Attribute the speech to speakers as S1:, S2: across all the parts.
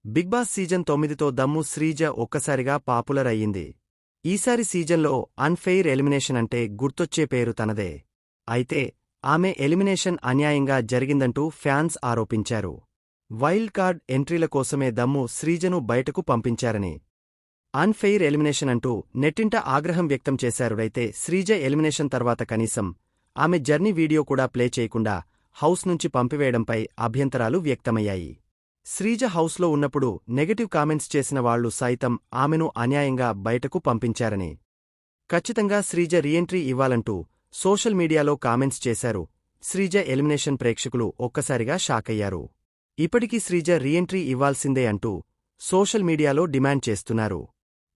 S1: Big boss season 9తో దమ్ము శ్రీజ ఒక్కసారిగా popular అయ్యింది. ఈసారి సీజన్లో అన్ఫెయిర్ ఎలిమినేషన్ అంటే గుర్తొచ్చే పేరు తనదే. అయితే ఆమె ఎలిమినేషన్ అన్యాయంగా జరిగిందంటూ ఫ్యాన్స్ ఆరోపించారు. వైల్డ్ కార్డ్ ఎంట్రీల కోసమే దమ్ము శ్రీజను బయటకు పంపించారని, అన్ఫెయిర్ ఎలిమినేషన్ అంటూ నెట్టింట ఆగ్రహం వ్యక్తం చేశారు. అయితే శ్రీజ ఎలిమినేషన్ తర్వాత కనీసం ఆమె జర్నీ వీడియో కూడా ప్లే చేయకుండా హౌస్ నుంచి పంపివేయడంపై అభ్యంతరాలు వ్యక్తమయ్యాయి. శ్రీజ హౌస్లో ఉన్నప్పుడు నెగటివ్ కామెంట్స్ చేసిన వాళ్లు సైతం ఆమెను అన్యాయంగా బయటకు పంపించారని, ఖచ్చితంగా శ్రీజ రీఎంట్రీ ఇవ్వాలంటూ సోషల్ మీడియాలో కామెంట్స్ చేశారు. శ్రీజ ఎలిమినేషన్ ప్రేక్షకులు ఒక్కసారిగా షాకయ్యారు. ఇప్పటికీ శ్రీజ రీఎంట్రీ ఇవ్వాల్సిందే అంటూ సోషల్ మీడియాలో డిమాండ్ చేస్తున్నారు.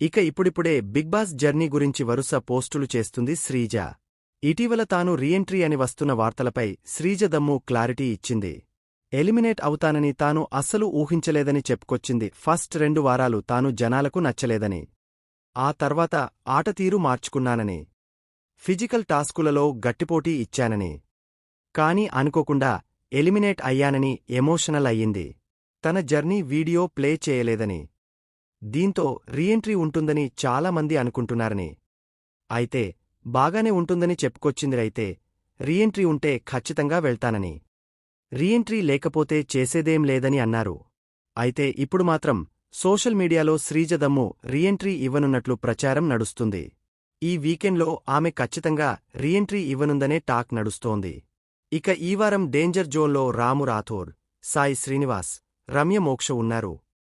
S1: ఇక ఇప్పుడిప్పుడే బిగ్ బాస్ జర్నీ గురించి వరుస పోస్టులు చేస్తుంది శ్రీజ. ఇటీవల తాను రీఎంట్రీ అని వస్తున్న వార్తలపై శ్రీజ దమ్ము క్లారిటీ ఇచ్చింది. ఎలిమినేట్ అవుతానని తాను అస్సలు ఊహించలేదని చెప్పుకొచ్చింది. ఫస్ట్ 2 వారాలు తాను జనాలకు నచ్చలేదని, ఆ తర్వాత ఆటతీరు మార్చుకున్నానని, ఫిజికల్ టాస్కులలో గట్టిపోటీ ఇచ్చానని, కాని అనుకోకుండా ఎలిమినేట్ అయ్యానని ఎమోషనల్ అయ్యింది. తన జర్నీ వీడియో ప్లే చేయలేదని, దీంతో రీఎంట్రీ ఉంటుందని చాలామంది అనుకుంటున్నారని, అయితే బాగానే ఉంటుందని చెప్పుకొచ్చింది. అయితే రీఎంట్రీ ఉంటే ఖచ్చితంగా వెళ్తానని, రీఎంట్రీ లేకపోతే చేసేదేం లేదని అన్నారు. అయితే ఇప్పుడు మాత్రం సోషల్ మీడియాలో శ్రీజ దమ్ము రీఎంట్రీ ఇవ్వనున్నట్లు ప్రచారం నడుస్తుంది. ఈ వీకెండ్లో ఆమె ఖచ్చితంగా రీఎంట్రీ ఇవ్వనుందనే టాక్ నడుస్తోంది. ఇక ఈ వారం డేంజర్ జోన్లో రాము రాథోర్, సాయి శ్రీనివాస్, రమ్య మోక్ష ఉన్నారు.